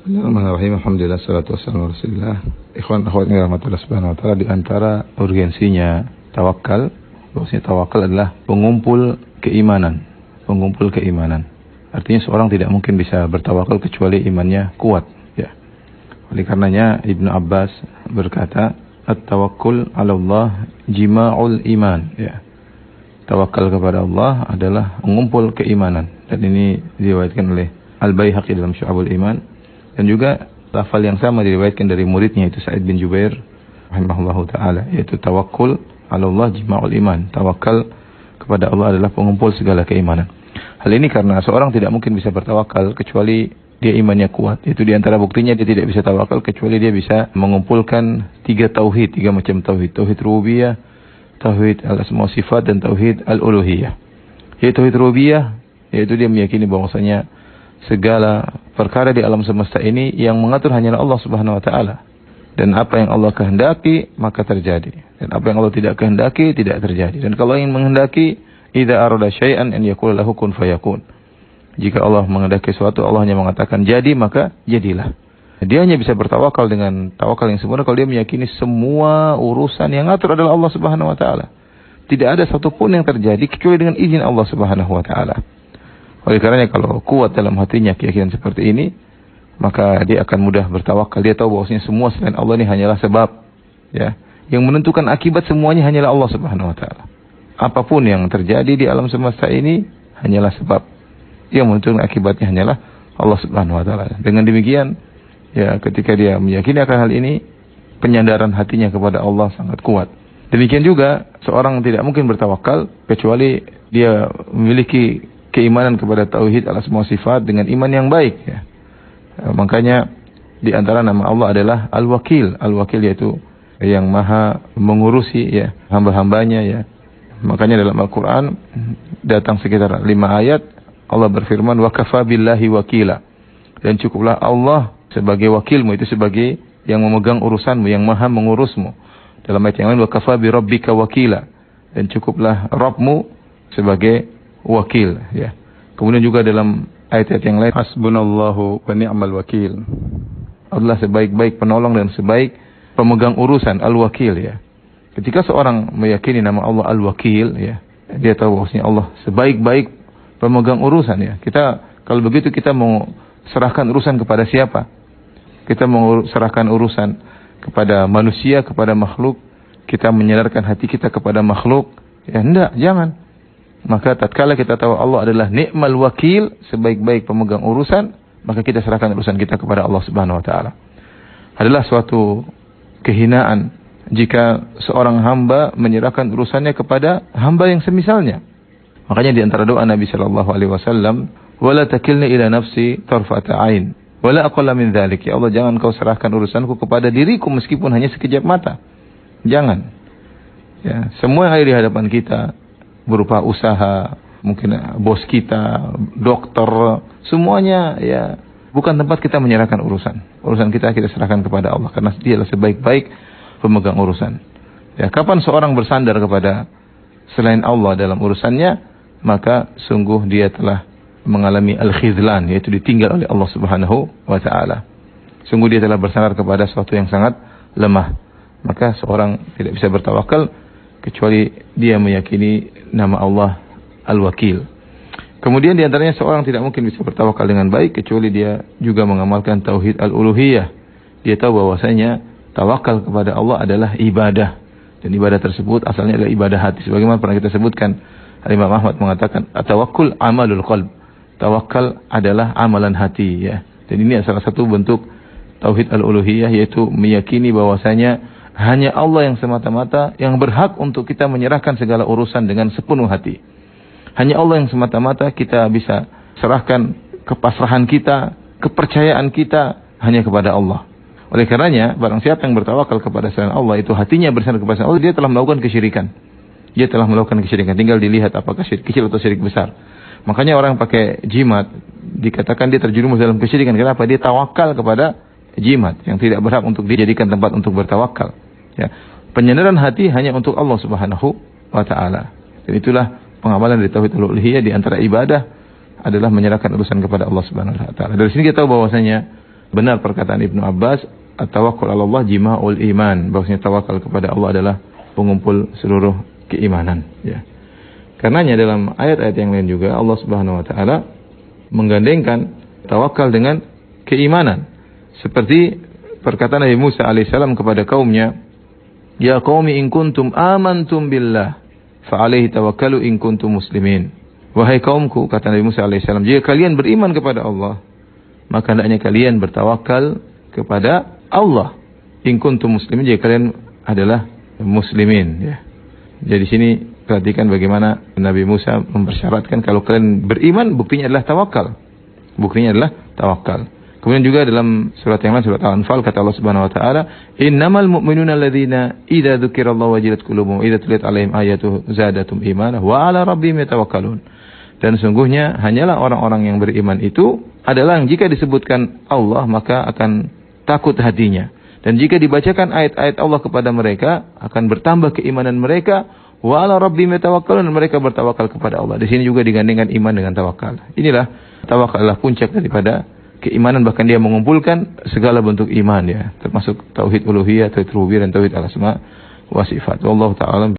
Bismillahirrahmanirrahim. Alhamdulillah, salatu wassalamu ala Rasulillah. Ikhwan akhwat yang dirahmati subhanahu wa ta'ala, di antara urgensinya tawakal, bahwasanya tawakal adalah pengumpul keimanan. Pengumpul keimanan. Artinya seorang tidak mungkin bisa bertawakal kecuali imannya kuat, ya. Oleh karenanya Ibnu Abbas berkata, at-tawakkul 'ala Allah jima'ul iman, ya. Tawakal kepada Allah adalah mengumpul keimanan, dan ini diriwayatkan oleh Al-Baihaqi dalam Syu'abul Iman. Dan juga lafal yang sama diriwayatkan dari muridnya, itu Sa'id bin Jubair rahimahullahu ta'ala, yaitu tawakkul 'ala Allah jima'ul iman. Tawakal kepada Allah adalah pengumpul segala keimanan. Hal ini karena seorang tidak mungkin bisa bertawakal kecuali dia imannya kuat. Itu diantara buktinya dia tidak bisa tawakal kecuali dia bisa mengumpulkan 3 tauhid, 3 macam tauhid. Tauhid rububiyah, tauhid al-asma wa sifat, dan tauhid al-uluhiyah. Yaitu tauhid rububiyah, yaitu dia meyakini bahwasanya segala perkara di alam semesta ini yang mengatur hanyalah Allah Subhanahu wa taala. Dan apa yang Allah kehendaki maka terjadi. Dan apa yang Allah tidak kehendaki tidak terjadi. Dan kalau ingin menghendaki, idza arada syai'an an yaqula lahu kun fayakun. Jika Allah menghendaki sesuatu, Allah hanya mengatakan jadi, maka jadilah. Dia hanya bisa bertawakal dengan tawakal yang sempurna kalau dia meyakini semua urusan yang ngatur adalah Allah Subhanahu wa taala. Tidak ada satupun yang terjadi kecuali dengan izin Allah Subhanahu wa taala. Oleh karenanya kalau kuat dalam hatinya keyakinan seperti ini, maka dia akan mudah bertawakal. Dia tahu bahwasanya semua selain Allah ini hanyalah sebab, ya. Yang menentukan akibat semuanya hanyalah Allah Subhanahu wa taala. Apapun yang terjadi di alam semesta ini hanyalah sebab. Yang menentukan akibatnya hanyalah Allah Subhanahu wa taala. Dengan demikian, ya, ketika dia meyakini akan hal ini, penyandaran hatinya kepada Allah sangat kuat. Demikian juga seorang tidak mungkin bertawakal kecuali dia memiliki keimanan kepada tauhid al-asma wa sifat dengan iman yang baik, ya. Makanya di antara nama Allah adalah Al-Wakil. Al-Wakil yaitu yang maha mengurusi, ya, hamba-hambanya, ya. Makanya dalam Al-Quran datang sekitar 5 ayat Allah berfirman, wa kafa billahi wakila. Dan cukuplah Allah sebagai wakilmu, itu sebagai yang memegang urusanmu, yang maha mengurusmu. Dalam ayat yang lain, wa kafa bi rabbika wakila. Dan cukuplah Rabbmu sebagai wakil, ya. Kemudian juga dalam ayat-ayat yang lain, hasbunallahu wa ni'mal wakil. Allah sebaik-baik penolong dan sebaik pemegang urusan, al-wakil, ya. Ketika seorang meyakini nama Allah al-wakil, ya, dia tahu bahwasanya Allah sebaik-baik pemegang urusan, ya. Kalau begitu kita mau serahkan urusan kepada siapa? Kita mau serahkan urusan kepada manusia, kepada makhluk, kita menyadarkan hati kita kepada makhluk, ya, enggak, jangan. Maka tatkala kita tahu Allah adalah ni'mal wakil, sebaik-baik pemegang urusan, maka kita serahkan urusan kita kepada Allah Subhanahu wa taala. Adalah suatu kehinaan jika seorang hamba menyerahkan urusannya kepada hamba yang semisalnya. Makanya di antara doa Nabi sallallahu alaihi wasallam, "Wala takilni ila nafsi tarfata ain, wala aqalla min dzalik." Ya Allah, jangan kau serahkan urusanku kepada diriku meskipun hanya sekejap mata. Jangan. Ya, semua yang ada di hadapan kita berupa usaha, mungkin bos kita, dokter, semuanya, ya, bukan tempat kita menyerahkan urusan. Urusan kita serahkan kepada Allah karena Dia adalah sebaik-baik pemegang urusan. Ya, kapan seorang bersandar kepada selain Allah dalam urusannya, maka sungguh dia telah mengalami al-khizlan, yaitu ditinggal oleh Allah Subhanahu wa taala. Sungguh dia telah bersandar kepada sesuatu yang sangat lemah. Maka seorang tidak bisa bertawakal kecuali dia meyakini nama Allah Al-Wakil. Kemudian di antaranya seorang tidak mungkin bisa bertawakal dengan baik kecuali dia juga mengamalkan tauhid al-uluhiyah. Dia tahu bahwasanya tawakal kepada Allah adalah ibadah, dan ibadah tersebut asalnya adalah ibadah hati. Sebagaimana pernah kita sebutkan, Imam Ahmad mengatakan, at-tawakkul amalul qalb. Tawakal adalah amalan hati, ya. Dan ini salah satu bentuk tauhid al-uluhiyah, yaitu meyakini bahwasanya hanya Allah yang semata-mata yang berhak untuk kita menyerahkan segala urusan dengan sepenuh hati. Hanya Allah yang semata-mata kita bisa serahkan kepasrahan kita, kepercayaan kita hanya kepada Allah. Oleh karenanya, barang siapa yang bertawakal kepada selain Allah, itu hatinya bersandar kepada Allah, dia telah melakukan kesyirikan. Dia telah melakukan kesyirikan. Tinggal dilihat apakah syirik kecil atau syirik besar. Makanya orang pakai jimat dikatakan dia terjerumus dalam kesyirikan. Kenapa? Dia tawakal kepada jimat yang tidak berhak untuk dijadikan tempat untuk bertawakal. Ya, penyandaran hati hanya untuk Allah Subhanahu wa taala. Dan itulah pengamalan dari tauhid uluhiyah. Di antara ibadah adalah menyerahkan urusan kepada Allah Subhanahu wa taala. Dari sini kita tahu bahwasanya benar perkataan Ibnu Abbas, at-tawakkul 'ala Allah jima'ul iman, bahwasanya tawakal kepada Allah adalah pengumpul seluruh keimanan, ya. Karenanya dalam ayat-ayat yang lain juga Allah Subhanahu wa taala menggandengkan tawakal dengan keimanan. Seperti perkataan Nabi Musa alaihissalam kepada kaumnya, "Ya qaumi in kuntum amantum billah fa alaihi tawakkalu in kuntum muslimin." Wahai kaumku, kata Nabi Musa alaihissalam, jika kalian beriman kepada Allah, maka hendaknya kalian bertawakal kepada Allah. In kuntum muslimin, jika kalian adalah muslimin, ya. Jadi sini perhatikan bagaimana Nabi Musa mempersyaratkan kalau kalian beriman, buktinya adalah tawakal. Buktinya adalah tawakal. Kemudian juga dalam surat yang lain, surat Al-Anfal, kata Allah Subhanahu wa taala, "Innamal mu'minuna alladzina idza dzukirallahu wajilat qulubuhum, idza tuliyat 'alaihim ayatuhu zadatum imanah wa 'ala rabbihim yatawakkalun." Dan sungguhnya hanyalah orang-orang yang beriman itu adalah yang jika disebutkan Allah maka akan takut hatinya. Dan jika dibacakan ayat-ayat Allah kepada mereka akan bertambah keimanan mereka, wa 'ala rabbihim yatawakkalun, mereka bertawakal kepada Allah. Di sini juga digandengkan iman dengan tawakal. Inilah tawakal adalah puncak daripada keimanan, bahkan dia mengumpulkan segala bentuk iman, ya, termasuk tauhid uluhiyah, tauhid rububiyah dan tauhid al-asma wa sifat. Wallahu ta'ala